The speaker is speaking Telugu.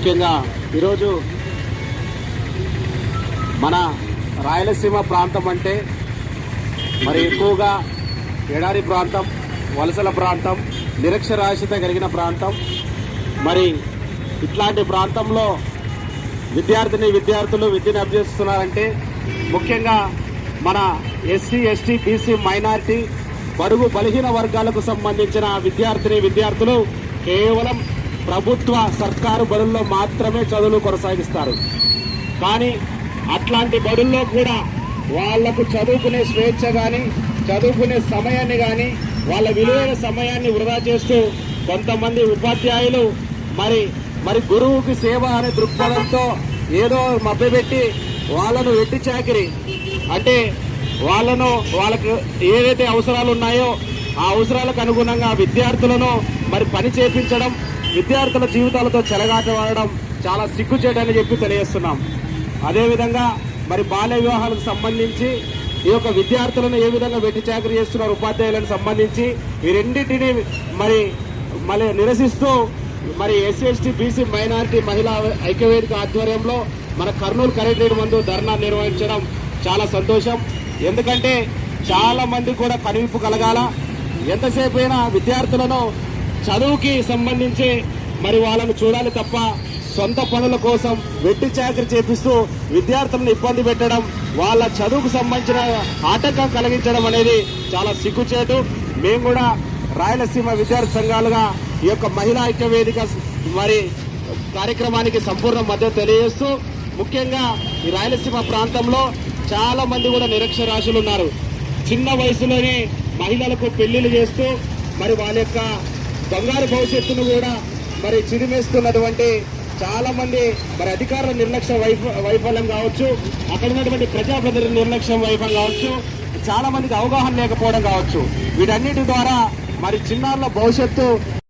ముఖ్యంగా ఈరోజు మన రాయలసీమ ప్రాంతం అంటే మరి ఎక్కువగా ఎడారి ప్రాంతం, వలసల ప్రాంతం, నిరక్షరాస్యత కలిగిన ప్రాంతం. మరి ఇట్లాంటి ప్రాంతంలో విద్యార్థులు విద్యను అభ్యసిస్తున్నారంటే ముఖ్యంగా మన ఎస్సీ, ఎస్టీ, బీసీ, మైనారిటీ, బడుగు బలహీన వర్గాలకు సంబంధించిన విద్యార్థులు కేవలం ప్రభుత్వ సర్కారు బడుల్లో మాత్రమే చదువులు కొనసాగిస్తారు. కానీ అట్లాంటి బడుల్లో కూడా వాళ్లకు చదువుకునే స్వేచ్ఛ కానీ, చదువుకునే సమయాన్ని కానీ, వాళ్ళ విలువైన సమయాన్ని వృధా చేస్తూ కొంతమంది ఉపాధ్యాయులు మరి గురువుకి సేవ అనే దృక్పథంతో ఏదో మభ్యపెట్టి వాళ్ళను వెట్టి చాకిరి అంటే వాళ్ళకు ఏదైతే అవసరాలు ఉన్నాయో ఆ అవసరాలకు అనుగుణంగా విద్యార్థులను మరి పని చేపించడం, విద్యార్థుల జీవితాలతో చెలగాటవాడడం చాలా సిగ్గుచేటని చెప్పి తెలియజేస్తున్నాం. అదేవిధంగా మరి బాల్య వివాహాలకు సంబంధించి ఈ యొక్క విద్యార్థులను ఏ విధంగా వెట్టి చాకరీ చేస్తున్నారు ఉపాధ్యాయులకు సంబంధించి ఈ రెండింటినీ మరి నిరసిస్తూ మరి ఎస్సీ, ఎస్టీ, బీసీ, మైనారిటీ మహిళా ఐక్యవేదిక ఆధ్వర్యంలో మన కర్నూలు కలెక్టరేట్ ముందు ధర్నా నిర్వహించడం చాలా సంతోషం. ఎందుకంటే చాలా మంది కూడా కనువిప్పు కలగాల. ఎంతసేపు అయినా విద్యార్థులను చదువుకి సంబంధించి మరి వాళ్ళను చూడాలి తప్ప సొంత పనుల కోసం వెట్టి చాకరీ చేపిస్తూ విద్యార్థులను ఇబ్బంది పెట్టడం, వాళ్ళ చదువుకు సంబంధించిన ఆటంకం కలిగించడం అనేది చాలా సిగ్గుచేటు. మేము కూడా రాయలసీమ విద్యార్థి సంఘాలుగా ఈ యొక్క మహిళా ఐక్య వేదిక మరి కార్యక్రమానికి సంపూర్ణ మద్దతు తెలియజేస్తూ, ముఖ్యంగా ఈ రాయలసీమ ప్రాంతంలో చాలా మంది కూడా నిరక్షరాస్యులు ఉన్నారు. చిన్న వయసులోనే మహిళలకు పెళ్లిళ్లు చేస్తూ మరి వాళ్ళ యొక్క బంగారు భవిష్యత్తును కూడా మరి చిరిమేస్తున్నటువంటి చాలా మంది మరి అధికారుల నిర్లక్ష్య వైఫల్యం కావచ్చు, అక్కడ ఉన్నటువంటి ప్రజాప్రతినిధుల నిర్లక్ష్యం వైఫల్యం కావచ్చు, చాలా మందికి అవగాహన లేకపోవడం కావచ్చు. వీటన్నిటి ద్వారా మరి చిన్నారుల భవిష్యత్తు